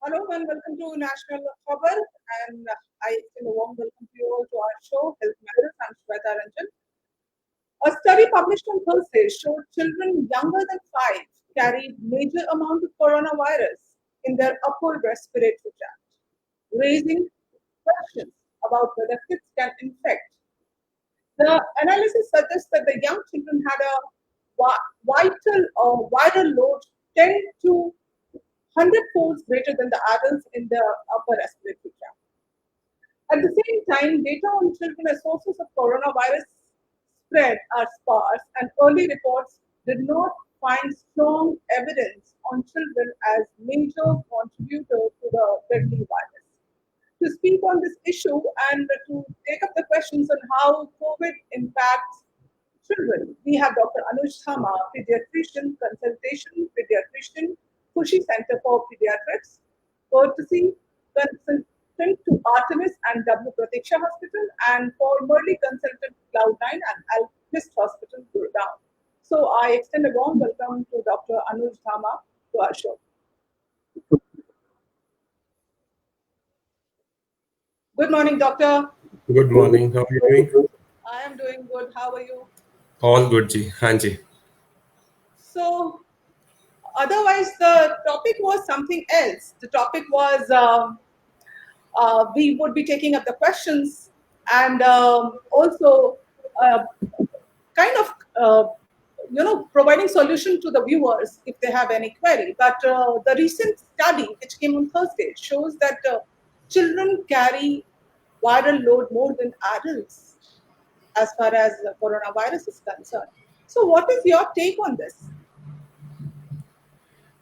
Hello and welcome to National Khabar, and I extend a warm welcome to you all to our show, Health Matters. I'm Shweta Ranjan. A study published on Thursday showed children younger than 5 carried major amount of coronavirus in their upper respiratory tract, raising questions about whether kids can infect. The analysis suggests that the young children had a vital or viral load 10 to 100 folds greater than the adults in the upper respiratory tract. At the same time, data on children as sources of coronavirus spread are sparse, and early reports did not find strong evidence on children as major contributors to the deadly virus. To speak on this issue and to take up the questions on how COVID impacts children, we have Dr. Anuj Thama, pediatrician, consultation pediatrician, Kushi Center for Pediatrics, courtesy consultant to Artemis and W. Pratiksha Hospital, and formerly consultant to Cloud9 and Alquist Hospital, Gurgaon. So I extend a warm welcome to Dr. Anuj Thama to our show. Good morning, doctor. Good morning. How are you doing? I am doing good. How are you? All good, ji. हाँ जी. So, otherwise, the topic was something else. The topic was we would be taking up the questions and also kind of providing solution to the viewers if they have any query. But the recent study which came on Thursday shows that children carry viral load more than adults as far as the coronavirus is concerned. So what is your take on this?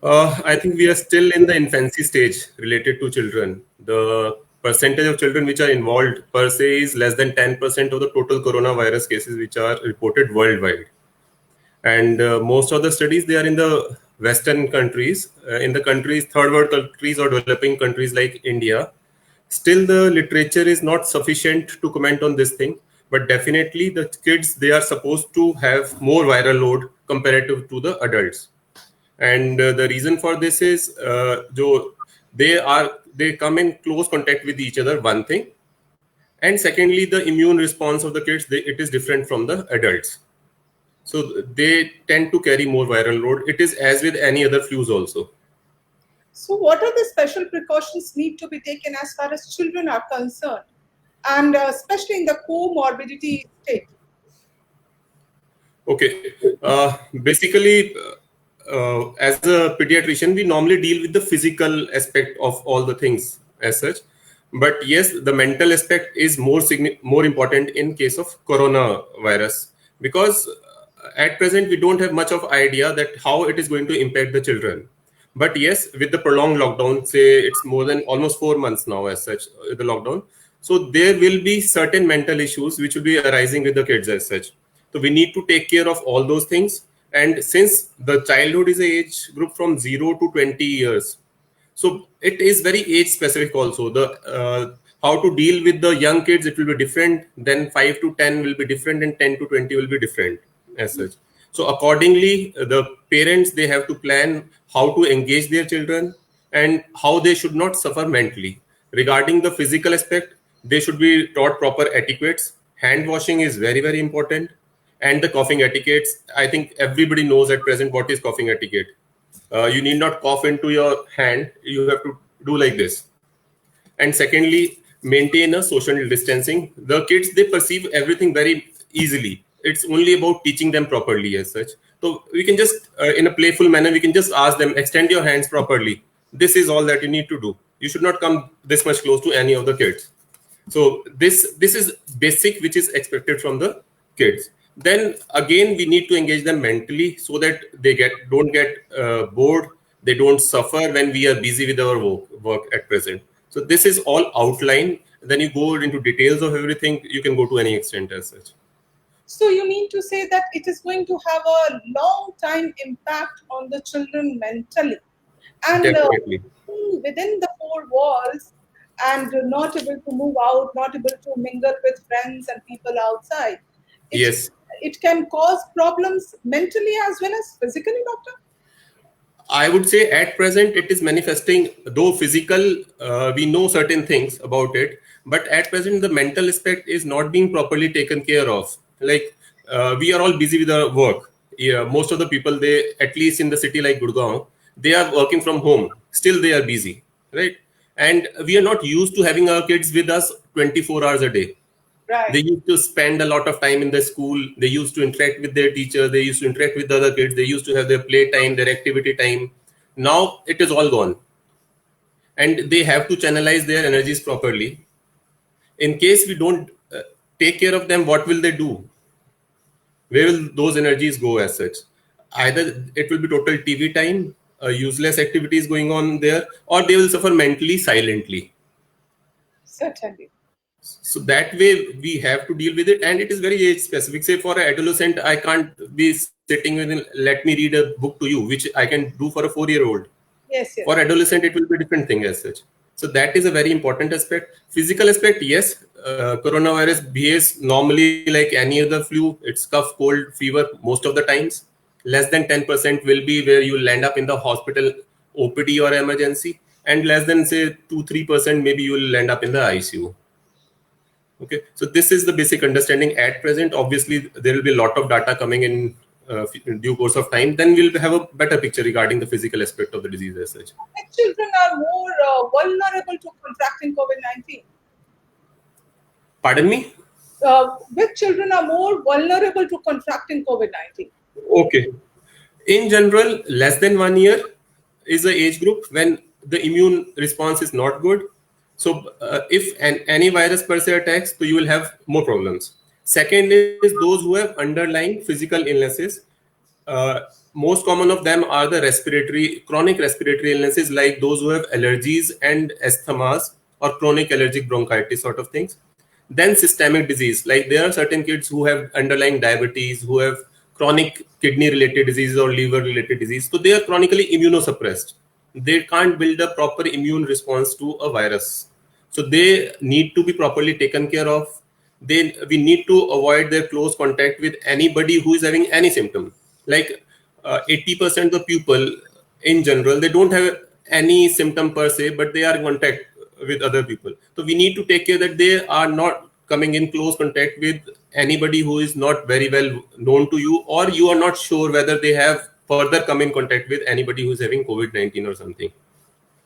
I think we are still in the infancy stage related to children. The percentage of children which are involved per se is less than 10% of the total coronavirus cases which are reported worldwide. And most of the studies, they are in the Western countries, in the countries, third world countries or developing countries like India. Still, the literature is not sufficient to comment on this thing. But definitely the kids, they are supposed to have more viral load comparative to the adults. And the reason for this is they come in close contact with each other, one thing. And secondly, the immune response of the kids, it is different from the adults. So they tend to carry more viral load. It is as with any other flus also. So what are the special precautions need to be taken as far as children are concerned, and especially in the comorbidity state? Okay. Basically, as a pediatrician, we normally deal with the physical aspect of all the things as such. But yes, the mental aspect is more important in case of coronavirus, because at present we don't have much of idea that how it is going to impact the children. But yes, with the prolonged lockdown, say it's more than almost 4 months now as such, the lockdown. So there will be certain mental issues which will be arising with the kids as such. So we need to take care of all those things. And since the childhood is a age group from 0 to 20 years, so it is very age specific also. The how to deal with the young kids, it will be different. Then 5 to 10 will be different, and 10 to 20 will be different as such. So accordingly, the parents, they have to plan how to engage their children and how they should not suffer mentally. Regarding the physical aspect, they should be taught proper etiquettes. Hand washing is very, very important. And the coughing etiquettes, I think everybody knows at present what is coughing etiquette. You need not cough into your hand. You have to do like this. And secondly, maintain a social distancing. The kids, they perceive everything very easily. It's only about teaching them properly as such. So we can just, in a playful manner, we can just ask them, extend your hands properly. This is all that you need to do. You should not come this much close to any of the kids. So this is basic, which is expected from the kids. Then again, we need to engage them mentally so that they don't get bored. They don't suffer when we are busy with our work at present. So this is all outline. Then you go into details of everything. You can go to any extent as such. So you mean to say that it is going to have a long time impact on the children mentally, and Definitely. within the four walls, and not able to move out, not able to mingle with friends and people outside. It Yes. it can cause problems mentally as well as physically, doctor. I would say at present it is manifesting, though physical, we know certain things about it, but at present the mental aspect is not being properly taken care of. Like we are all busy with our work. Yeah, most of the people, they, at least in the city like Gurgaon, they are working from home. Still, they are busy, right? And we are not used to having our kids with us 24 hours a day. They Right. used to spend a lot of time in the school. They used to interact with their teacher. They used to interact with the other kids. They used to have their play time, their activity time. Now it is all gone, and they have to channelize their energies properly. In case we don't take care of them, what will they do? Where will those energies go as such? Either it will be total TV time, useless activities going on there, or they will suffer mentally, silently. Certainly. So that way we have to deal with it, and it is very age specific. Say for an adolescent, I can't be sitting with let me read a book to you, which I can do for a 4-year-old. Yes, yes. For adolescent, it will be a different thing as such. So that is a very important aspect. Physical aspect, yes, coronavirus behaves normally like any other flu. It's cough, cold, fever most of the times. Less than 10% will be where you land up in the hospital OPD or emergency, and less than say 2-3% maybe you will land up in the ICU. Okay, so this is the basic understanding at present. Obviously, there will be a lot of data coming in due course of time. Then we'll have a better picture regarding the physical aspect of the disease as such. Which children are more vulnerable to contracting COVID-19? Pardon me? Which children are more vulnerable to contracting COVID-19? Okay. In general, less than 1 year is the age group when the immune response is not good. So if any virus per se attacks, so you will have more problems. Second is those who have underlying physical illnesses. Most common of them are the chronic respiratory illnesses, like those who have allergies and asthmas or chronic allergic bronchitis sort of things. Then systemic disease, like there are certain kids who have underlying diabetes, who have chronic kidney related disease or liver related disease. So they are chronically immunosuppressed. They can't build a proper immune response to a virus. So they need to be properly taken care of. We need to avoid their close contact with anybody who is having any symptom. Like 80% of the people in general, they don't have any symptom per se, but they are in contact with other people. So we need to take care that they are not coming in close contact with anybody who is not very well known to you, or you are not sure whether they have further come in contact with anybody who is having COVID-19 or something.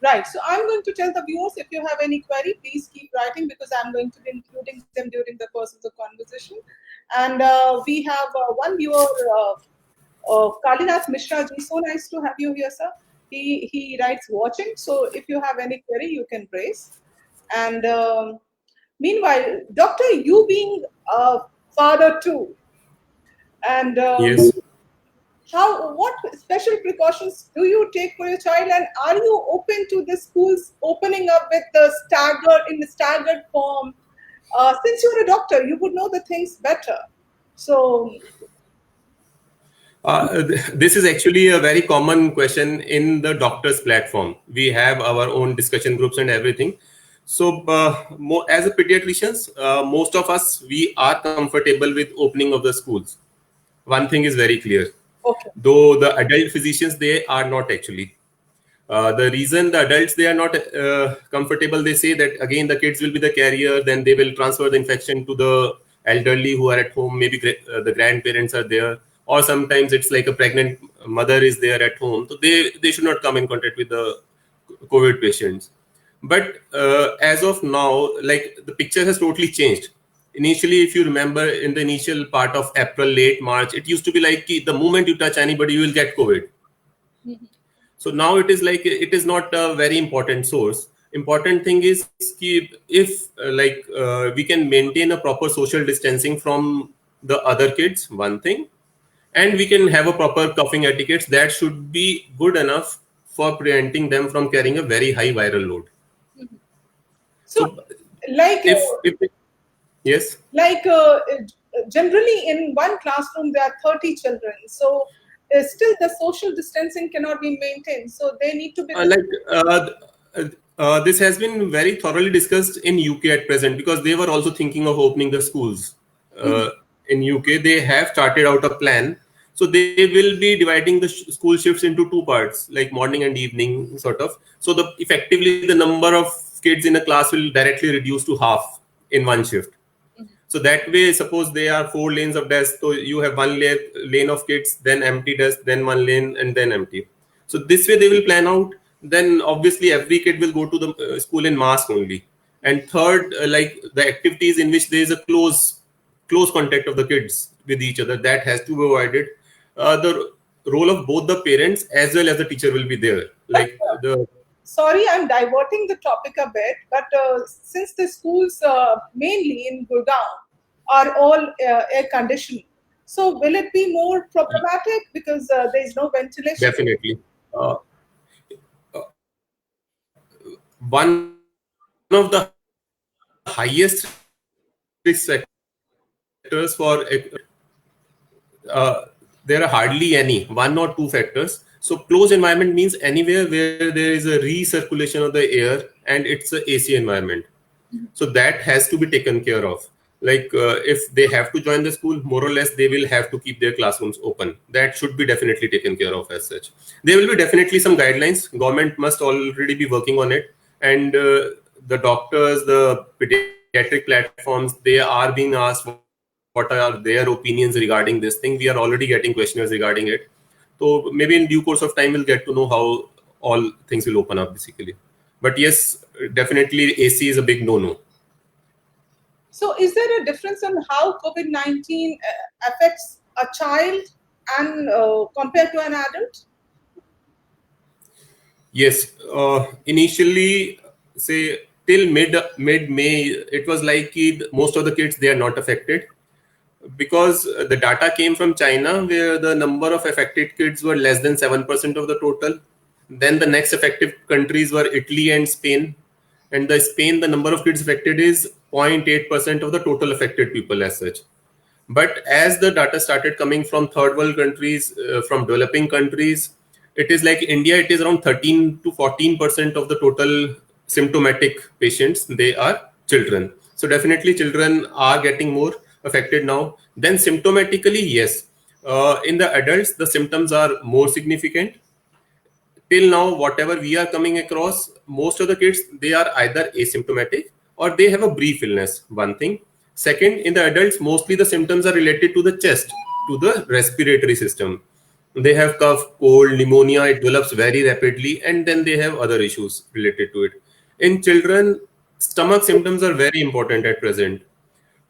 Right. So I'm going to tell the viewers, if you have any query, please keep writing, because I'm going to be including them during the course of the conversation. And we have one viewer, Kalinath Mishra ji. So nice to have you here, sir. He writes watching. So if you have any query, you can raise. And meanwhile, Doctor, you being a father too, and Yes. what special precautions do you take for your child, and are you open to the schools opening up with the staggered form? Since you're a doctor, you would know the things better. So this is actually a very common question in the doctors platform. We have our own discussion groups and everything. So as a pediatricians, most of us, we are comfortable with opening of the schools. One thing is very clear. okay, Though the adult physicians, they are not actually. The reason the adults, they are not comfortable, they say that again the kids will be the carrier, then they will transfer the infection to the elderly who are at home. Maybe the grandparents are there, or sometimes it's like a pregnant mother is there at home, so they should not come in contact with the COVID patients. But as of now, like the picture has totally changed. Initially, if you remember, in the initial part of April, late March, it used to be like the moment you touch anybody, you will get COVID. So now it is like it is not a very important source. Important thing is if we can maintain a proper social distancing from the other kids, one thing, and we can have a proper coughing etiquette, that should be good enough for preventing them from carrying a very high viral load. so like yes, like generally in one classroom there are 30 children, so still the social distancing cannot be maintained, so they need to be this has been very thoroughly discussed in UK at present, because they were also thinking of opening the schools. In UK, they have started out a plan. So they will be dividing the school shifts into two parts, like morning and evening sort of. So effectively the number of kids in a class will directly reduce to half in one shift. So that way, suppose there are 4 lanes of desks, so you have one lane of kids, then empty desk, then one lane, and then empty. So this way they will plan out. Then obviously every kid will go to the school in mask only. And third, like the activities in which there is a close contact of the kids with each other, that has to be avoided. The role of both the parents as well as the teacher will be there. Like the Sorry, I'm diverting the topic a bit, but since the schools mainly in Gurgaon are all air conditioned, so will it be more problematic because there is no ventilation? definitely. One of the highest risk factors for there are hardly any, 1 or 2 factors. So closed environment means anywhere where there is a recirculation of the air and it's a AC environment. So that has to be taken care of. Like if they have to join the school, more or less they will have to keep their classrooms open. That should be definitely taken care of as such. There will be definitely some guidelines. Government must already be working on it. And the doctors, the pediatric platforms, they are being asked what are their opinions regarding this thing. We are already getting questionnaires regarding it. So maybe in due course of time, we'll get to know how all things will open up basically. But yes, definitely AC is a big no-no. So is there a difference in how COVID-19 affects a child and compared to an adult? Yes, initially, say till mid May, it was like most of the kids, they are not affected, because the data came from China where the number of affected kids were less than 7% of the total. Then the next affected countries were Italy and Spain. And the Spain, the number of kids affected is 0.8% of the total affected people as such. But as the data started coming from third world countries, from developing countries, it is like India, it is around 13 to 14% of the total symptomatic patients, they are children. So definitely children are getting more affected now. Then symptomatically, yes. In the adults, the symptoms are more significant. Till now, whatever we are coming across, most of the kids, they are either asymptomatic or they have a brief illness, one thing. Second, in the adults, mostly the symptoms are related to the chest, to the respiratory system. They have cough, cold, pneumonia, it develops very rapidly, and then they have other issues related to it. In children, stomach symptoms are very important at present.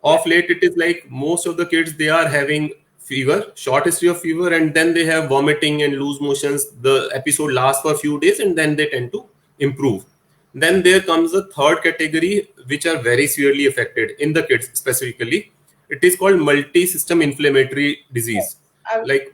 Of late, it is like most of the kids, they are having fever, short history of fever, and then they have vomiting and loose motions. The episode lasts for a few days and then they tend to improve. Then there comes a third category, which are very severely affected in the kids specifically. It is called multi-system inflammatory disease. Like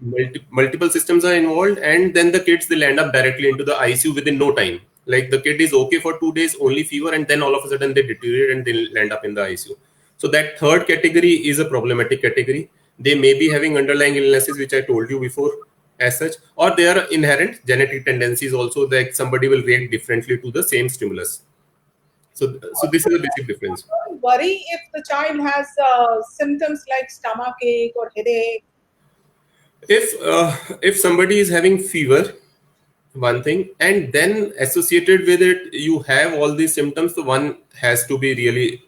multiple systems are involved, and then the kids, they'll end up directly into the ICU within no time. Like the kid is okay for 2 days, only fever, and then all of a sudden they deteriorate and they'll end up in the ICU. So that third category is a problematic category. They may be having underlying illnesses, which I told you before, as such, or there are inherent genetic tendencies also, that somebody will react differently to the same stimulus. So this is a basic difference. Don't worry if the child has symptoms like stomach ache or headache. If somebody is having fever, one thing, and then associated with it you have all these symptoms, so one has to be really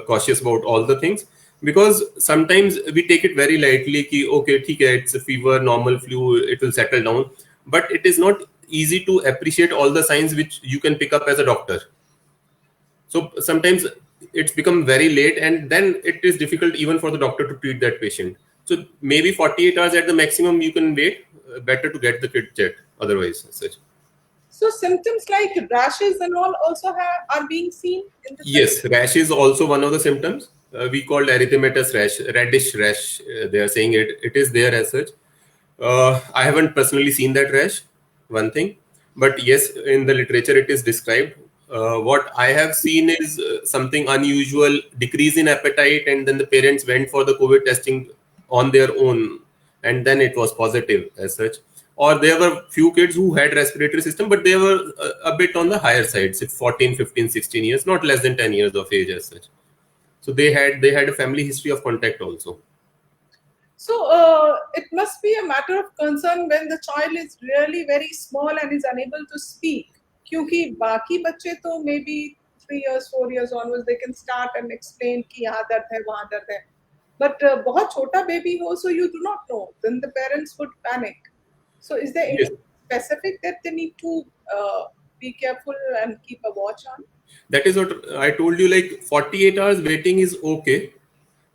cautious about all the things, because sometimes we take it very lightly ki, okay, it's a fever, normal flu, it will settle down. But it is not easy to appreciate all the signs which you can pick up as a doctor. So sometimes it's become very late, and then it is difficult even for the doctor to treat that patient. So maybe 48 hours at the maximum you can wait. Better to get the kid checked otherwise as such. So symptoms like rashes and all also are being seen in the Yes, rash is also one of the symptoms. We called erythematous rash, reddish rash. They are saying it is there as such. I haven't personally seen that rash, one thing, but yes, in the literature it is described. What I have seen is something unusual, decrease in appetite, and then the parents went for the COVID testing on their own, and then it was positive as such. Or there were few kids who had respiratory system, but they were a bit on the higher side, 14, 15, 16 years, not less than 10 years of age as such. So they had a family history of contact also. So it must be a matter of concern when the child is really very small and is unable to speak. क्योंकि बाकी बच्चे तो maybe 3 years, 4 years onwards they can start and explain कि यहाँ दर्द है, वहाँ दर्द है. But बहुत छोटा baby हो, so you do not know. Then the parents would panic. So is there Yes. anything specific that they need to be careful and keep a watch on? That is what I told you, like 48 hours waiting is okay,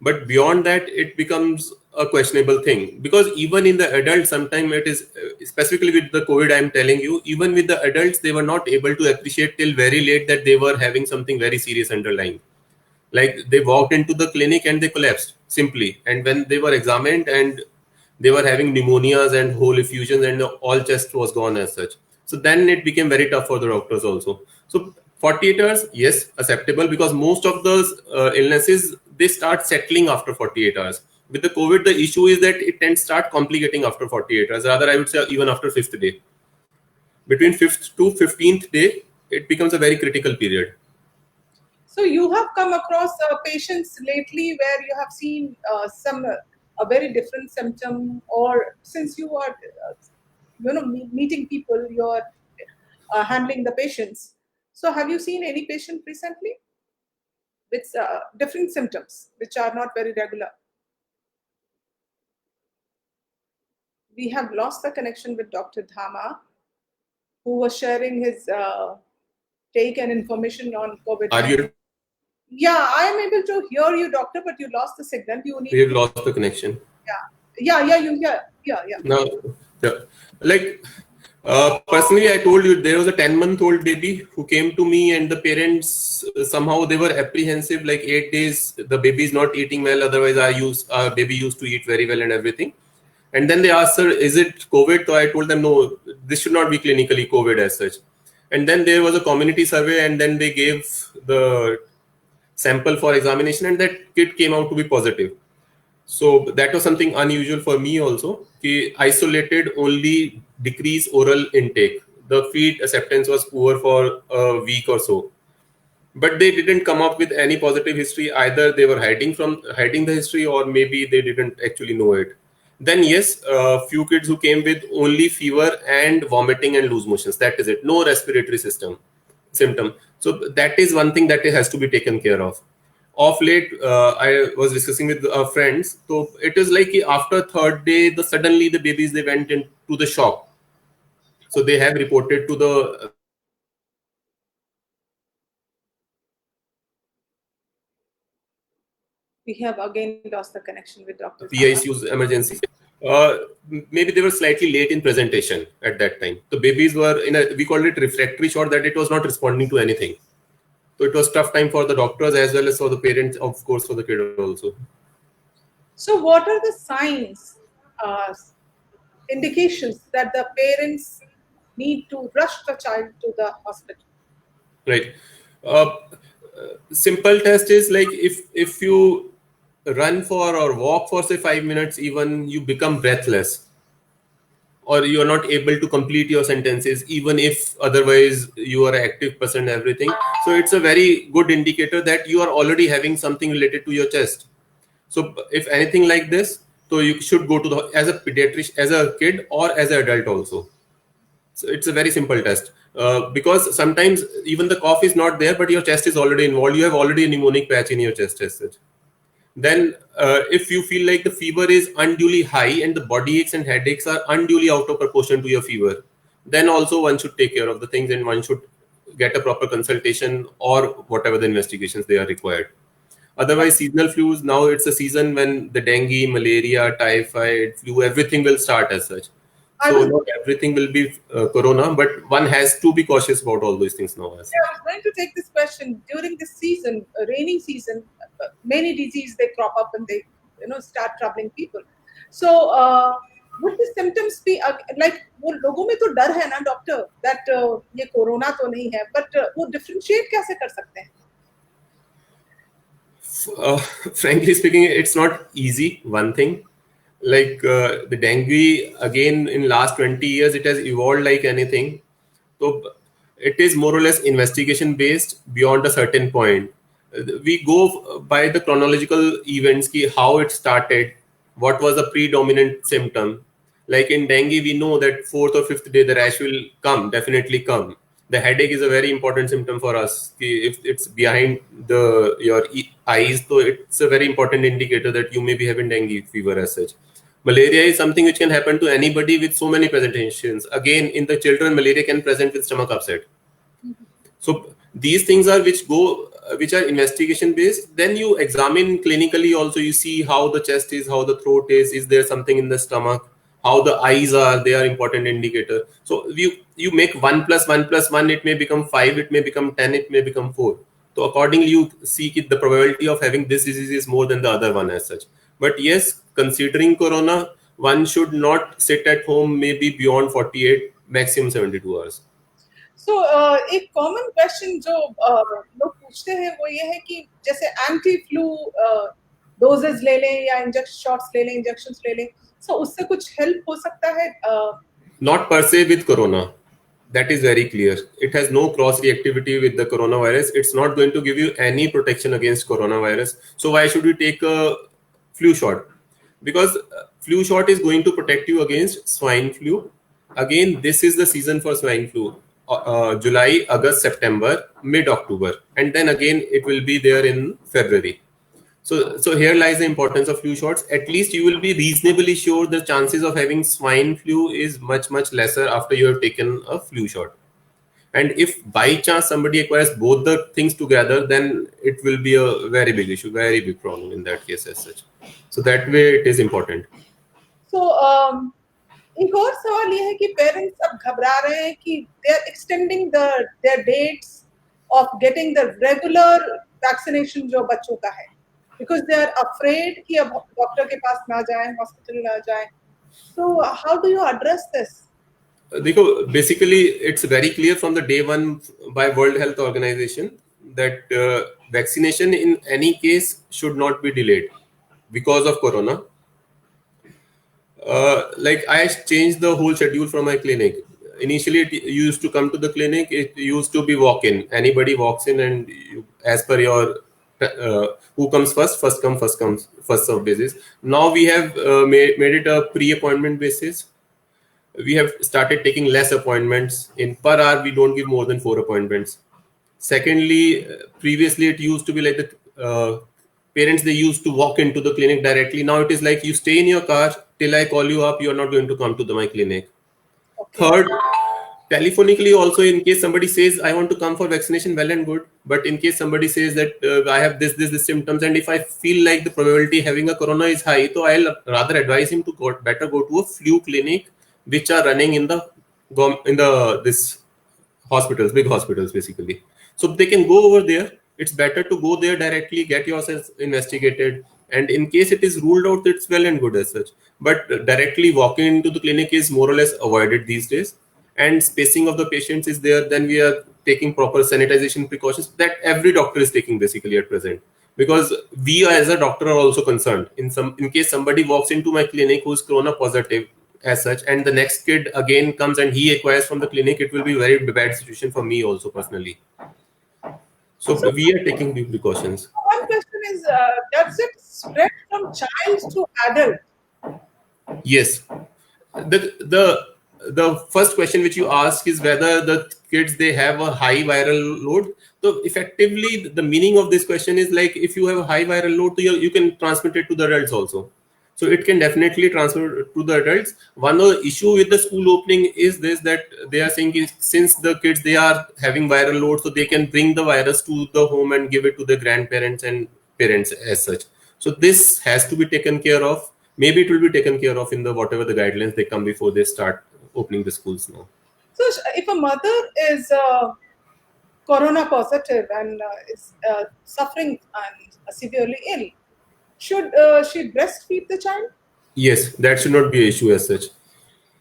but beyond that it becomes a questionable thing, because even in the adults sometimes it is specifically with the COVID, I'm telling you, even with the adults they were not able to appreciate till very late that they were having something very serious underlying. Like they walked into the clinic and they collapsed simply, and when they were examined and they were having pneumonias and whole effusions and all chest was gone as such. So then it became very tough for the doctors also. So 48 hours, yes, acceptable, because most of those illnesses they start settling after 48 hours. With the COVID, the issue is that it tends to start complicating after 48 hours. Rather, I would say even after 5th day. Between 5th to 15th day, it becomes a very critical period. So you have come across patients lately where you have seen some a very different symptom, or since you are meeting people, you're handling the patients. So have you seen any patient recently with different symptoms which are not very regular? We have lost the connection with Dr. Dhama, who was sharing his take and information on COVID. Are you? Yeah, I am able to hear you, doctor, but you lost the signal. You need. We have lost the connection. Yeah. You hear. Yeah. No, yeah. Like personally, I told you there was a 10-month-old baby who came to me, and the parents somehow they were apprehensive. Like 8 days, the baby is not eating well. Otherwise, our baby used to eat very well and everything. And then they asked her, "Is it COVID?" So I told them, "No, this should not be clinically COVID as such." And then there was a community survey, and then they gave the sample for examination, and that kid came out to be positive. So that was something unusual for me also. He isolated only decreased oral intake. The feed acceptance was poor for a week or so. But they didn't come up with any positive history. Either they were hiding the history, or maybe they didn't actually know it. Then yes, a few kids who came with only fever and vomiting and loose motions. That is it. No respiratory symptom. So that is one thing that has to be taken care of. Of late, I was discussing with friends. So it is like after third day, suddenly the babies they went into the shock. So they have reported to the. We have again lost the connection with Dr. PICU's emergency. Maybe they were slightly late in presentation at that time. The babies were we called it refractory shock, that it was not responding to anything. So it was tough time for the doctors as well as for the parents, of course, for the kid also. So what are the signs, indications that the parents need to rush the child to the hospital? Right. Simple test is like if you run for or walk for say 5 minutes, even you become breathless, or you are not able to complete your sentences, even if otherwise you are an active person and everything. So it's a very good indicator that you are already having something related to your chest. So if anything like this, so you should go to as a pediatrician, as a kid or as an adult also. So it's a very simple test. Because sometimes even the cough is not there, but your chest is already involved. You have already a pneumonic patch in your chest as such. Then if you feel like the fever is unduly high and the body aches and headaches are unduly out of proportion to your fever, then also one should take care of the things and one should get a proper consultation or whatever the investigations they are required. Otherwise, seasonal flus, now it's a season when the dengue, malaria, typhoid, flu, everything will start as such. So not everything will be corona, but one has to be cautious about all those things now. I was going to take this question. During this season, rainy season, many diseases they crop up and they start troubling people. So would the symptoms be like वो लोगों में तो डर है ना doctor that ये corona तो नहीं है, but वो differentiate कैसे कर सकते हैं? Frankly speaking, it's not easy. One thing. Like the dengue, again in last 20 years it has evolved like anything. So it is more or less investigation based beyond a certain point. We go by the chronological events, how it started, what was the predominant symptom. Like in dengue, we know that fourth or fifth day the rash will come, definitely come. The headache is a very important symptom for us. If it's behind your eyes, so it's a very important indicator that you may be having dengue fever as such. Malaria is something which can happen to anybody with so many presentations. Again, in the children, malaria can present with stomach upset. So these things are which are investigation based. Then you examine clinically also. You see how the chest is, how the throat is. Is there something in the stomach? How the eyes are? They are important indicator. So you make 1 + 1 + 1. It may become 5. It may become 10. It may become 4. So accordingly, you see the probability of having this disease is more than the other one as such. But yes, considering corona, one should not sit at home maybe beyond 48, maximum 72 hours. So एक common question जो लोग पूछते हैं वो ये है कि जैसे एंटी फ्लू डोजेस ले लें या शॉट्स ले लें, इंजेक्शंस ले लें, so उससे कुछ हेल्प हो सकता है? Not per se with corona. That is very clear. It has no cross reactivity with the coronavirus. It's not going to give you any protection against coronavirus. So why should you take a flu shot? Because flu shot is going to protect you against swine flu. Again, this is the season for swine flu. July, August, September, mid-October. And then again, it will be there in February. So here lies the importance of flu shots. At least you will be reasonably sure the chances of having swine flu is much, much lesser after you have taken a flu shot. And if by chance somebody acquires both the things together, then it will be a very big issue, very big problem in that case as such. So that way it is important. So एक और सवाल ये है कि parents अब घबरा रहे हैं कि they are extending their dates of getting the regular vaccination जो बच्चों का है, because they are afraid कि अब डॉक्टर के पास ना जाएं, हॉस्पिटल ना जाएं. So how do you address this? देखो, basically it's very clear from the day one by World Health Organization that vaccination in any case should not be delayed because of corona. Like I changed the whole schedule from my clinic. Initially, it used to come to the clinic. It used to be walk-in. Anybody walks in, and as per your who comes first serve basis. Now we have made it a pre-appointment basis. We have started taking less appointments. In per hour, we don't give more than 4 appointments. Secondly, previously it used to be like the parents, they used to walk into the clinic directly. Now it is like you stay in your car till I call you up. You are not going to come to my clinic. Okay. Third, telephonically also, in case somebody says I want to come for vaccination, well and good. But in case somebody says that I have this symptoms, and if I feel like the probability having a corona is high, so I'll rather advise him to better go to a flu clinic, which are running in this hospitals, big hospitals basically. So they can go over there. It's better to go there directly, get yourself investigated, and in case it is ruled out, it's well and good as such. But directly walking into the clinic is more or less avoided these days. And spacing of the patients is there. Then we are taking proper sanitization precautions that every doctor is taking basically at present. Because we as a doctor are also concerned. In case somebody walks into my clinic who's corona positive as such, and the next kid again comes and he acquires from the clinic, it will be a very bad situation for me also personally. So we are taking the precautions. One question is, does it spread from child to adult? Yes. The first question which you ask is whether the kids, they have a high viral load. So effectively, the meaning of this question is like, if you have a high viral load, you can transmit it to the adults also. So it can definitely transfer to the adults. One of the issue with the school opening is this, that they are saying since the kids, they are having viral load, so they can bring the virus to the home and give it to the grandparents and parents as such. So this has to be taken care of. Maybe it will be taken care of in the whatever the guidelines they come before they start opening the schools now. So if a mother is corona positive and is suffering and severely ill, should she breastfeed the child? Yes, that should not be an issue as such.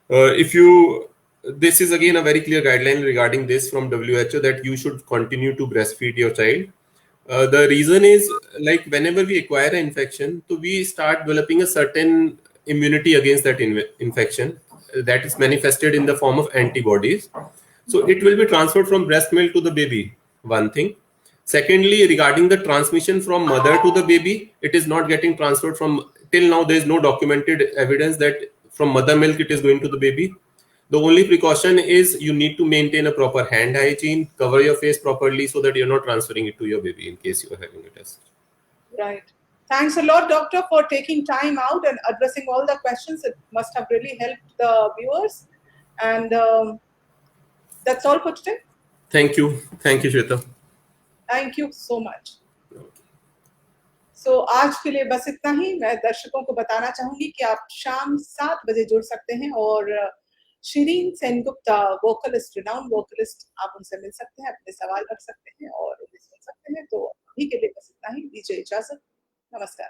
This is again a very clear guideline regarding this from WHO that you should continue to breastfeed your child. The reason is, like, whenever we acquire an infection, so we start developing a certain immunity against that infection that is manifested in the form of antibodies. So it will be transferred from breast milk to the baby, one thing. Secondly, regarding the transmission from mother to the baby, it is not getting transferred from till now there is no documented evidence that from mother milk it is going to the baby. The only precaution is you need to maintain a proper hand hygiene, cover your face properly so that you're not transferring it to your baby in case you are having a test. Right. Thanks a lot, doctor, for taking time out and addressing all the questions. It must have really helped the viewers. And that's all for today. Thank you, Shweta. Thank you so much. So आज के लिए बस इतना ही। मैं दर्शकों को बताना चाहूंगी कि आप शाम 7 बजे जुड़ सकते हैं और Shirin Sengupta, vocalist, renowned vocalist, आप उनसे मिल सकते हैं, अपने सवाल रख सकते हैं और उन्हें सुन सकते हैं। तो अभी के लिए बस इतना ही। दीजिए इजाजत। नमस्कार।